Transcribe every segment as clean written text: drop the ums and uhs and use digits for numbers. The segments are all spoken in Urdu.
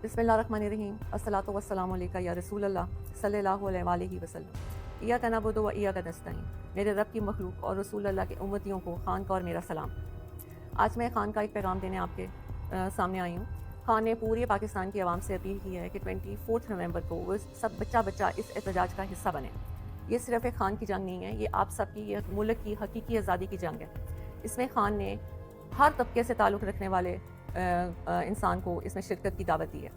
بسم اللہ الرحمن الرحیم الصلاۃ والسلام علیکہ یا رسول اللہ صلی اللہ علیہ وآلہ وسلم۔ ایاک نعبد و ایاک نستعین۔ میرے رب کی مخلوق اور رسول اللہ کے امتیوں کو خان کا اور میرا سلام۔ آج میں خان کا ایک پیغام دینے آپ کے سامنے آئی ہوں۔ خان نے پورے پاکستان کی عوام سے اپیل کی ہے کہ 24 نومبر کو وہ سب بچہ اس احتجاج کا حصہ بنے۔ یہ صرف ایک خان کی جنگ نہیں ہے، یہ آپ سب کی، یہ ملک کی حقیقی آزادی کی جنگ ہے۔ اس میں خان نے ہر طبقے سے تعلق رکھنے والے انسان کو اس میں شرکت کی دعوت دی ہے۔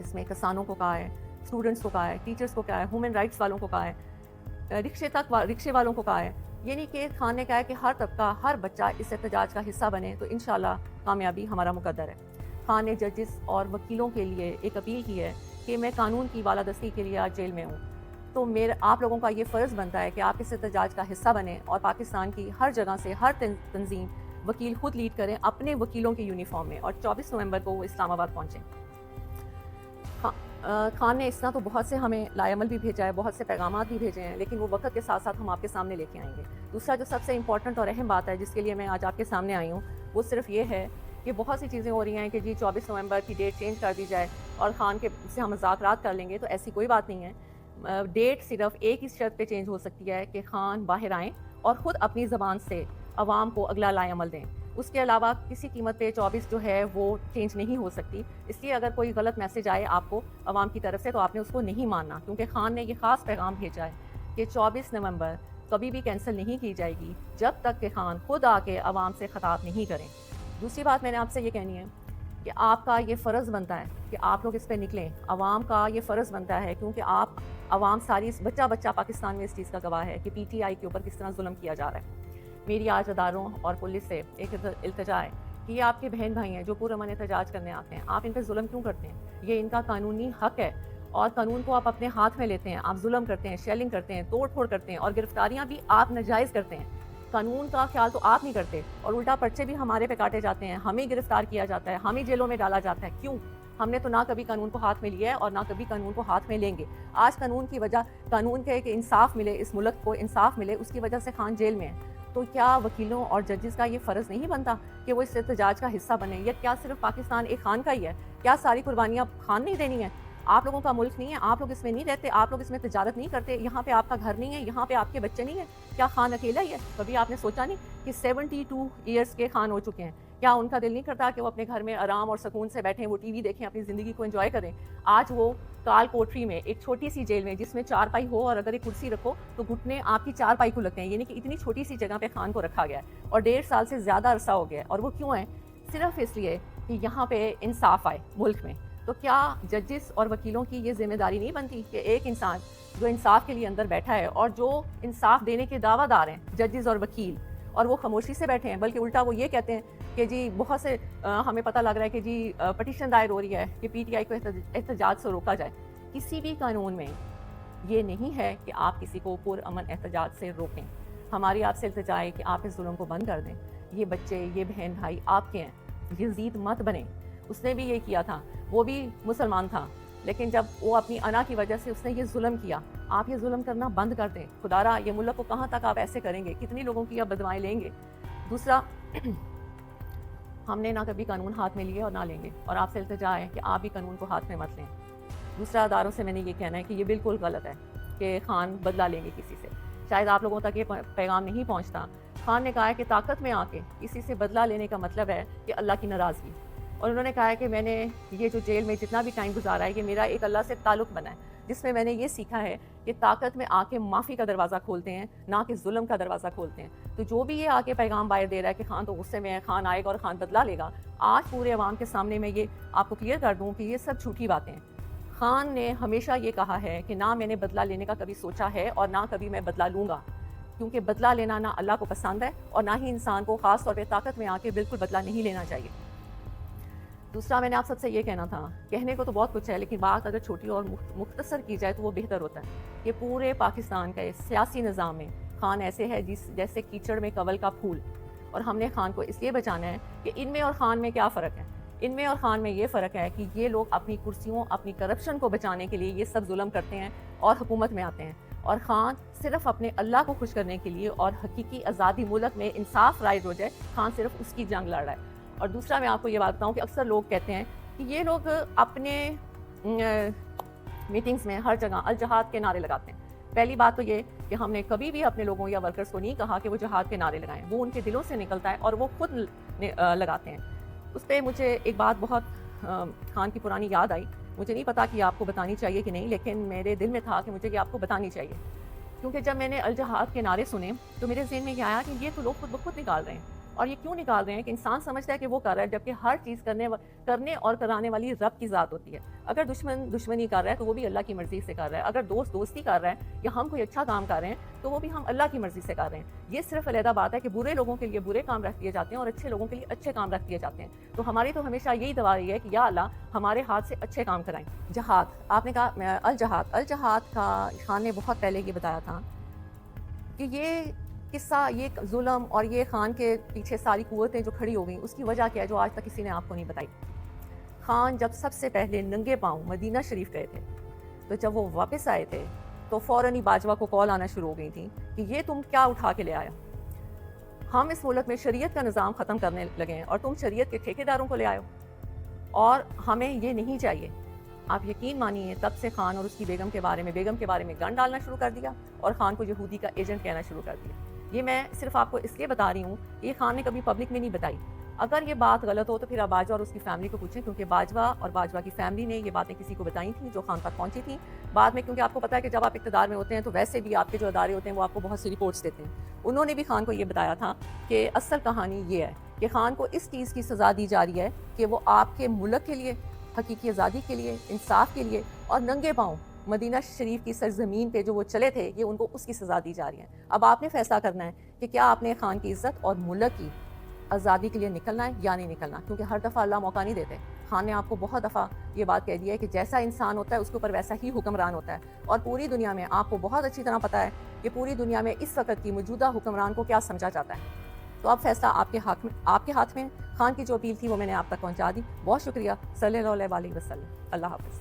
اس میں کسانوں کو کہا ہے، اسٹوڈنٹس کو کہا ہے، ٹیچرز کو کہا ہے، ہیومن رائٹس والوں کو کہا ہے، رکشے والوں کو کہا ہے۔ یعنی کہ خان نے کہا ہے کہ ہر طبقہ، ہر بچہ اس احتجاج کا حصہ بنے تو انشاءاللہ کامیابی ہمارا مقدر ہے۔ خان نے ججز اور وکیلوں کے لیے ایک اپیل کی ہے کہ میں قانون کی بالادستی کے لیے آج جیل میں ہوں، تو آپ لوگوں کا یہ فرض بنتا ہے کہ آپ اس احتجاج کا حصہ بنیں اور پاکستان کی ہر جگہ سے ہر تنظیم وکیل خود لیڈ کریں اپنے وکیلوں کے یونیفارم میں، اور 24 نومبر کو وہ اسلام آباد پہنچیں۔ خان نے اس طرح تو بہت سے ہمیں لائے عمل بھی بھیجا ہے، بہت سے پیغامات بھی بھیجے ہیں، لیکن وہ وقت کے ساتھ ساتھ ہم آپ کے سامنے لے کے آئیں گے۔ دوسرا جو سب سے امپورٹنٹ اور اہم بات ہے جس کے لیے میں آج آپ کے سامنے آئی ہوں، وہ صرف یہ ہے کہ بہت سی چیزیں ہو رہی ہیں کہ جی 24 نومبر کی ڈیٹ چینج کر دی جائے اور خان کے سے ہم مذاکرات کر لیں گے، تو ایسی کوئی بات نہیں ہے۔ ڈیٹ صرف ایک ہی شرط پہ چینج ہو سکتی ہے کہ خان باہر آئیں اور خود اپنی زبان سے عوام کو اگلا لائے عمل دیں۔ اس کے علاوہ کسی قیمت پہ 24 جو ہے وہ چینج نہیں ہو سکتی۔ اس لیے اگر کوئی غلط میسج آئے آپ کو عوام کی طرف سے تو آپ نے اس کو نہیں ماننا، کیونکہ خان نے یہ خاص پیغام بھیجا ہے کہ 24 نومبر کبھی بھی کینسل نہیں کی جائے گی جب تک کہ خان خود آ کے عوام سے خطاب نہیں کریں۔ دوسری بات میں نے آپ سے یہ کہنی ہے کہ آپ کا یہ فرض بنتا ہے کہ آپ لوگ اس پہ نکلیں۔ عوام کا یہ فرض بنتا ہے کیونکہ عوام ساری بچہ پاکستان میں اس چیز کا گواہ ہے کہ پی ٹی آئی کے اوپر کس طرح ظلم کیا جا رہا ہے۔ میری آج اداروں اور پولیس سے ایک التجا ہے کہ یہ آپ کے بہن بھائی ہیں جو پرامن احتجاج کرنے آتے ہیں، آپ ان پہ ظلم کیوں کرتے ہیں؟ یہ ان کا قانونی حق ہے اور قانون کو آپ اپنے ہاتھ میں لیتے ہیں، آپ ظلم کرتے ہیں، شیلنگ کرتے ہیں، توڑ پھوڑ کرتے ہیں اور گرفتاریاں بھی آپ ناجائز کرتے ہیں۔ قانون کا خیال تو آپ نہیں کرتے اور الٹا پرچے بھی ہمارے پہ کاٹے جاتے ہیں، ہمیں گرفتار کیا جاتا ہے، ہمیں جیلوں میں ڈالا جاتا ہے۔ کیوں؟ ہم نے تو نہ کبھی قانون کو ہاتھ میں لیا ہے اور نہ کبھی قانون کو ہاتھ میں لیں گے۔ آج قانون کی وجہ، قانون کے کہ انصاف ملے، اس ملک کو انصاف ملے، اس کی وجہ سے خان جیل میں ہے۔ تو کیا وکیلوں اور ججز کا یہ فرض نہیں بنتا کہ وہ اس احتجاج کا حصہ بنے؟ یا کیا صرف پاکستان ایک خان کا ہی ہے؟ کیا ساری قربانیاں خان نہیں دینی ہیں؟ آپ لوگوں کا ملک نہیں ہے؟ آپ لوگ اس میں نہیں رہتے؟ آپ لوگ اس میں تجارت نہیں کرتے؟ یہاں پہ آپ کا گھر نہیں ہے؟ یہاں پہ آپ کے بچے نہیں ہیں؟ کیا خان اکیلا ہی ہے؟ کبھی آپ نے سوچا نہیں کہ 72 ایئرس کے خان ہو چکے ہیں؟ کیا ان کا دل نہیں کرتا کہ وہ اپنے گھر میں آرام اور سکون سے بیٹھیں، وہ ٹی وی دیکھیں، اپنی زندگی کو انجوائے کریں؟ آج وہ کال کوٹری میں ایک چھوٹی سی جیل میں جس میں 4 پائی ہو اور اگر ایک کرسی رکھو تو گھٹنے آپ کی 4 پائی کو لگتے ہیں، یعنی کہ اتنی چھوٹی سی جگہ پہ خان کو رکھا گیا ہے اور 1.5 سال سے زیادہ عرصہ ہو گیا ہے۔ اور وہ کیوں ہے؟ صرف اس لیے کہ یہاں پہ انصاف آئے ملک میں۔ تو کیا ججز اور وکیلوں کی یہ ذمہ داری نہیں بنتی کہ ایک انسان جو انصاف کے لیے اندر بیٹھا ہے اور جو انصاف دینے کے دعویٰ دار ہیں ججز اور وکیل، اور وہ خاموشی سے بیٹھے ہیں، بلکہ الٹا وہ یہ کہتے ہیں کہ جی بہت سے ہمیں پتہ لگ رہا ہے کہ جی پٹیشن دائر ہو رہی ہے کہ پی ٹی آئی کو احتجاج سے روکا جائے۔ کسی بھی قانون میں یہ نہیں ہے کہ آپ کسی کو پرامن احتجاج سے روکیں۔ ہماری آپ سے التجا ہے کہ آپ اس ظلم کو بند کر دیں۔ یہ بچے، یہ بہن بھائی آپ کے ہیں، یزید مت بنیں۔ اس نے بھی یہ کیا تھا، وہ بھی مسلمان تھا، لیکن جب وہ اپنی انا کی وجہ سے اس نے یہ ظلم کیا، آپ یہ ظلم کرنا بند کر دیں۔ خدا را یہ ملک کو کہاں تک آپ ایسے کریں گے؟ کتنی لوگوں کی آپ بدوائیں لیں گے؟ دوسرا، ہم نے نہ کبھی قانون ہاتھ میں لیے اور نہ لیں گے، اور آپ سے التجا ہے کہ آپ بھی قانون کو ہاتھ میں مت لیں۔ دوسرا، اداروں سے میں نے یہ کہنا ہے کہ یہ بالکل غلط ہے کہ خان بدلہ لیں گے کسی سے۔ شاید آپ لوگوں تک یہ پیغام نہیں پہنچتا۔ خان نے کہا ہے کہ طاقت میں آ کے کسی سے بدلہ لینے کا مطلب ہے کہ اللہ کی ناراضگی، اور انہوں نے کہا ہے کہ میں نے یہ جو جیل میں جتنا بھی ٹائم گزارا ہے، یہ میرا ایک اللہ سے تعلق بنا ہے جس میں نے یہ سیکھا ہے کہ طاقت میں آ کے معافی کا دروازہ کھولتے ہیں، نہ کہ ظلم کا دروازہ کھولتے ہیں۔ تو جو بھی یہ آ کے پیغام باہر دے رہا ہے کہ خان تو غصے میں ہے، خان آئے گا اور خان بدلہ لے گا، آج پورے عوام کے سامنے میں یہ آپ کو کلیئر کر دوں کہ یہ سب جھوٹی باتیں ہیں۔ خان نے ہمیشہ یہ کہا ہے کہ نہ میں نے بدلہ لینے کا کبھی سوچا ہے اور نہ کبھی میں بدلہ لوں گا، کیونکہ بدلہ لینا نہ اللہ کو پسند ہے اور نہ ہی انسان کو خاص طور پہ طاقت میں آ کے بالکل بدلہ نہیں لینا چاہیے۔ دوسرا، میں نے آپ سب سے یہ کہنا تھا، کہنے کو تو بہت کچھ ہے لیکن بات اگر چھوٹی اور مختصر کی جائے تو وہ بہتر ہوتا ہے کہ پورے پاکستان کا سیاسی نظام میں خان ایسے ہے جیسے کیچڑ میں کنول کا پھول، اور ہم نے خان کو اس لیے بچانا ہے کہ ان میں اور خان میں کیا فرق ہے؟ ان میں اور خان میں یہ فرق ہے کہ یہ لوگ اپنی کرسیوں، اپنی کرپشن کو بچانے کے لیے یہ سب ظلم کرتے ہیں اور حکومت میں آتے ہیں، اور خان صرف اپنے اللہ کو خوش کرنے کے لیے اور حقیقی آزادی ملک میں انصاف رائج ہو جائے، خان صرف اس کی جنگ لڑ رہا ہے۔ اور دوسرا، میں آپ کو یہ بات بتاؤں کہ اکثر لوگ کہتے ہیں کہ یہ لوگ اپنے میٹنگز میں ہر جگہ الجہاد کے نعرے لگاتے ہیں. پہلی بات تو یہ کہ ہم نے کبھی بھی اپنے لوگوں یا ورکرز کو نہیں کہا کہ وہ جہاد کے نعرے لگائیں. وہ ان کے دلوں سے نکلتا ہے اور وہ خود لگاتے ہیں. اس پہ مجھے ایک بات بہت خان کی پرانی یاد آئی. مجھے نہیں پتا کہ آپ کو بتانی چاہیے کہ نہیں، لیکن میرے دل میں تھا کہ مجھے یہ آپ کو بتانی چاہیے. کیونکہ جب میں نے الجہاد کے نعرے سنے تو میرے ذہن میں یہ آیا کہ یہ تو لوگ خود بخود نکال رہے ہیں. اور یہ کیوں نکال رہے ہیں کہ انسان سمجھتا ہے کہ وہ کر رہا ہے، جبکہ ہر چیز کرنے اور کرانے والی رب کی ذات ہوتی ہے. اگر دشمن دشمنی کر رہا ہے تو وہ بھی اللہ کی مرضی سے کر رہا ہے. اگر دوست دوستی کر رہا ہے یا ہم کوئی اچھا کام کر رہے ہیں تو وہ بھی ہم اللہ کی مرضی سے کر رہے ہیں. یہ صرف علیحدہ بات ہے کہ برے لوگوں کے لیے برے کام رکھ دیے جاتے ہیں اور اچھے لوگوں کے لیے اچھے کام رکھ دیے جاتے ہیں. تو ہماری تو ہمیشہ یہی دعا رہی ہے کہ یا اللہ ہمارے ہاتھ سے اچھے کام کرائیں. جہاد، آپ نے کہا الجہاد کا خان نے بہت پہلے یہ بتایا تھا کہ یہ قصہ، یہ ظلم اور یہ خان کے پیچھے ساری قوتیں جو کھڑی ہو گئیں اس کی وجہ کیا ہے جو آج تک کسی نے آپ کو نہیں بتائی. خان جب سب سے پہلے ننگے پاؤں مدینہ شریف گئے تھے تو جب وہ واپس آئے تھے تو فوراً ہی باجوہ کو کال آنا شروع ہو گئی تھی کہ یہ تم کیا اٹھا کے لے آیا. ہم اس ملک میں شریعت کا نظام ختم کرنے لگے ہیں اور تم شریعت کے ٹھیکیداروں کو لے آئے ہو، اور ہمیں یہ نہیں چاہیے. آپ یقین مانیے تب سے خان اور اس کی بیگم کے بارے میں گن ڈالنا شروع کر دیا اور خان کو یہودی کا ایجنٹ کہنا شروع کر دیا. یہ میں صرف آپ کو اس لیے بتا رہی ہوں، یہ خان نے کبھی پبلک میں نہیں بتائی. اگر یہ بات غلط ہو تو پھر آپ باجوہ اور اس کی فیملی کو پوچھیں، کیونکہ باجوہ اور باجوہ کی فیملی نے یہ باتیں کسی کو بتائی تھیں جو خان تک پہنچی تھیں. بعد میں کیونکہ آپ کو پتا ہے کہ جب آپ اقتدار میں ہوتے ہیں تو ویسے بھی آپ کے جو ادارے ہوتے ہیں وہ آپ کو بہت سی رپورٹس دیتے ہیں. انہوں نے بھی خان کو یہ بتایا تھا کہ اصل کہانی یہ ہے کہ خان کو اس چیز کی سزا دی جا رہی ہے کہ وہ آپ کے ملک کے لیے، حقیقی آزادی کے لیے، انصاف کے لیے اور ننگے پاؤں مدینہ شریف کی سرزمین پہ جو وہ چلے تھے، یہ ان کو اس کی سزا دی جا رہی ہے. اب آپ نے فیصلہ کرنا ہے کہ کیا آپ نے خان کی عزت اور ملک کی آزادی کے لیے نکلنا ہے یا نہیں نکلنا، کیونکہ ہر دفعہ اللہ موقع نہیں دیتے. خان نے آپ کو بہت دفعہ یہ بات کہہ دی ہے کہ جیسا انسان ہوتا ہے اس کے اوپر ویسا ہی حکمران ہوتا ہے. اور پوری دنیا میں آپ کو بہت اچھی طرح پتہ ہے کہ پوری دنیا میں اس وقت کی موجودہ حکمران کو کیا سمجھا جاتا ہے. تو اب فیصلہ آپ کے ہاتھ میں. خان کی جو اپیل تھی وہ میں نے آپ تک پہنچا دی. بہت شکریہ. صلی اللہ علیہ وسلم. اللہ حافظ.